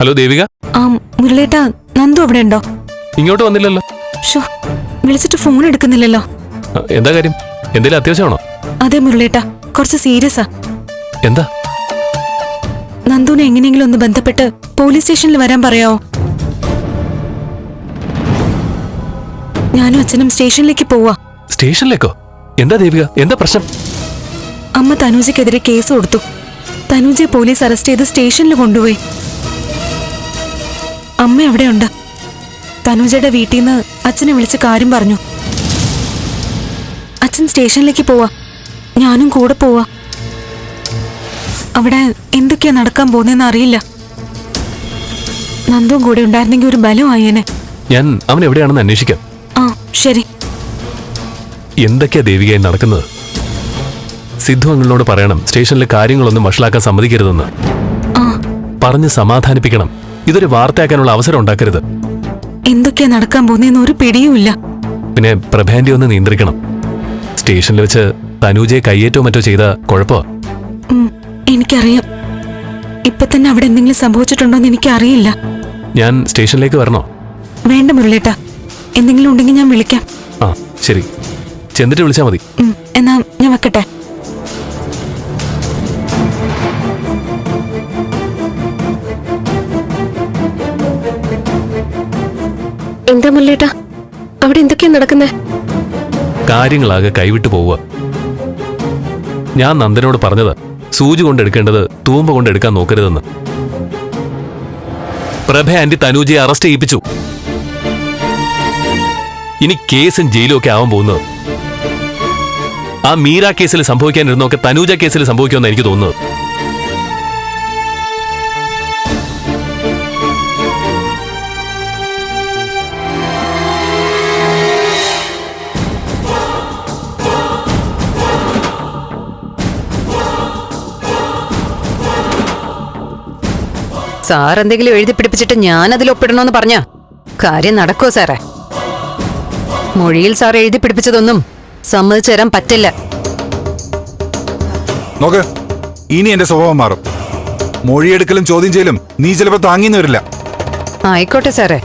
Hello Devika. മുരളേട്ടാ, Nandu അവിടെ ഉണ്ടോ? ഇങ്ങോട്ട് വന്നില്ലല്ലോ. ഷോ, വിളിച്ചിട്ട് ഫോൺ എടുക്കുന്നില്ലല്ലോ. എന്താ കാര്യം? എന്തെങ്കിലും അത്യാവശ്യമാണോ? അതെ മുരളേട്ടാ, കുറച്ച് സീരിയസാ. എന്താ? നന്ദുവിനെ എങ്ങനെയെങ്കിലും ഒന്ന് ബന്ധപ്പെട്ട് പോലീസ് സ്റ്റേഷനിൽ വരാൻ പറയാവോ? ഞാനും അച്ഛനും സ്റ്റേഷനിലേക്ക് പോവാ. സ്റ്റേഷനിലേക്കോ? എന്താ ദേവിക, എന്താ പ്രശ്നം? അമ്മ തനൂജയ്ക്കെതിരെ കേസ് കൊടുത്തു. തനൂജയെ പോലീസ് അറസ്റ്റ് ചെയ്ത് സ്റ്റേഷനിൽ കൊണ്ടുപോയി. അമ്മ അവിടെയുണ്ട്. തനൂജയുടെ വീട്ടിൽ നിന്ന് അച്ഛനെ വിളിച്ച് കാര്യം പറഞ്ഞു. അച്ഛൻ സ്റ്റേഷനിലേക്ക് പോവാ, ഞാനും കൂടെ പോവാ. അവിടെ എന്തൊക്കെയാ നടക്കാൻ പോകുന്നതെന്ന് അറിയില്ല. നന്ദുവും കൂടെ ഉണ്ടായിരുന്നെങ്കിൽ ഒരു ബലമായേനെ. ഞാൻ അവൻ എവിടെയാണെന്ന് അന്വേഷിക്കാം. ആ ശരി. എന്തൊക്കെയാ ദേവികയായി നടക്കുന്നത്? സിദ്ധു അങ്ങളോട് പറയണം സ്റ്റേഷനിലെ കാര്യങ്ങളൊന്നും വഷളാക്കാൻ സമ്മതിക്കരുതെന്ന്. പറഞ്ഞ് സമാധാനിപ്പിക്കണം. ഇതൊരു വാർത്തയാക്കാനുള്ള അവസരം ഉണ്ടാക്കരുത്. എന്തൊക്കെയാ നടക്കാൻ പോകുന്നതെന്ന് ഒരു പിടിയുമില്ല. പിന്നെ പ്രഭാന്റി ഒന്ന് നിയന്ത്രിക്കണം. സ്റ്റേഷനിൽ വെച്ച് തനൂജയെ കയ്യേറ്റോ മറ്റോ ചെയ്ത കുഴപ്പമോ? എനിക്കറിയാം. ഇപ്പൊ തന്നെ അവിടെ എന്തെങ്കിലും സംഭവിച്ചിട്ടുണ്ടോന്ന് എനിക്കറിയില്ല. ഞാൻ സ്റ്റേഷനിലേക്ക് വരണോ? വേണ്ട മുരളേട്ടാ, എന്തെങ്കിലും ഉണ്ടെങ്കിൽ ഞാൻ വിളിക്കാം. ആ ശരി, ചെന്നിട്ട് വിളിച്ചാൽ മതി. എന്നാ ഞാൻ വെക്കട്ടെ. എന്താ മുരളേട്ടാ, അവിടെ എന്തൊക്കെയാ നടക്കുന്നേ? കാര്യങ്ങളാകെ കൈവിട്ടു പോവുക. ഞാൻ നന്ദനോട് പറഞ്ഞത് സൂചി കൊണ്ടെടുക്കേണ്ടത് തൂമ്പ കൊണ്ടെടുക്കാൻ നോക്കരുതെന്ന്. പ്രഭ ആന്റി തനൂജയെ അറസ്റ്റ് ചെയ്യിപ്പിച്ചു. ഇനി കേസും ജയിലും ഒക്കെ ആവാൻ പോകുന്നത്. ആ മീര കേസിൽ സംഭവിക്കാനിരുന്നൊക്കെ തനൂജ കേസിൽ സംഭവിക്കുമെന്ന് എനിക്ക് തോന്നുന്നത്. സാർ എന്തെങ്കിലും എഴുതി പിടിപ്പിച്ചിട്ട് ഞാൻ അതിൽ ഒപ്പിടണമെന്ന് പറഞ്ഞ കാര്യം നടക്കുമോ സാറേ? മൊഴിയിൽ സാർ എഴുതി പിടിപ്പിച്ചതൊന്നും സമ്മതിച്ചു തരാൻ പറ്റില്ല. നോക്ക്, ഇനി എന്റെ സ്വഭാവം മാറും. മൊഴിയെടുക്കലും ചോദ്യം ചെയ്യലും നീ ചിലപ്പോ താങ്ങിന്ന് വരില്ല. ആയിക്കോട്ടെ സാറേ.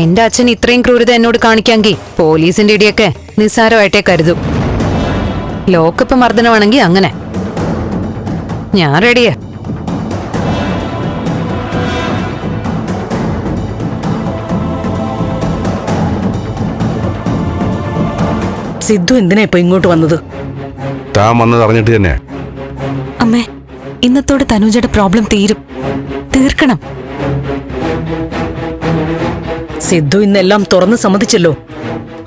എന്റെ അച്ഛൻ ഇത്രയും ക്രൂരത എന്നോട് കാണിക്കാമെങ്കിൽ പോലീസിന്റെ ഇടിയൊക്കെ നിസ്സാരമായിട്ടേ കരുതും. ലോക്കപ്പ് മർദ്ദനമാണെങ്കിൽ അങ്ങനെ. ഞാൻ റെഡിയാ. സിദ്ധു എന്തിനാ ഇപ്പൊ ഇങ്ങോട്ട് വന്നത്? താൻ വന്നത് അറിഞ്ഞിട്ട് തന്നെ. അമ്മേ, ഇന്നത്തോടെ തനൂജയുടെ പ്രോബ്ലം തീർക്കണം. സിദ്ധു ഇന്നെല്ലാം തുറന്ന് സമ്മതിച്ചല്ലോ.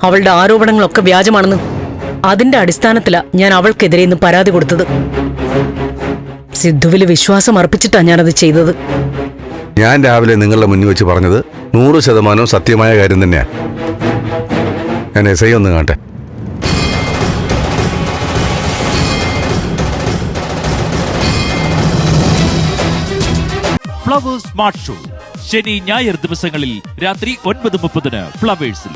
അവളുടെ ആരോപണങ്ങളൊക്കെ വ്യാജമാണെന്ന്. അതിന്റെ അടിസ്ഥാനത്തിലാ ഞാൻ അവൾക്കെതിരെ ഇന്ന് പരാതി കൊടുത്തത്. സിദ്ധുവില് വിശ്വാസം അർപ്പിച്ചിട്ടാ ഞാനത് ചെയ്തത്. ഞാൻ രാവിലെ നിങ്ങളുടെ മുന്നിൽ വെച്ച് പറഞ്ഞത് 100% സത്യമായ കാര്യം തന്നെയാ. ഞാൻ എസ്ഐ ഒന്ന് കാണട്ടെ. ഫ്ലവേഴ്സ് സ്മാർട്ട് ഷോ ശനി ഞായർ ദിവസങ്ങളിൽ രാത്രി 9:30 ഫ്ലവേഴ്സിൽ.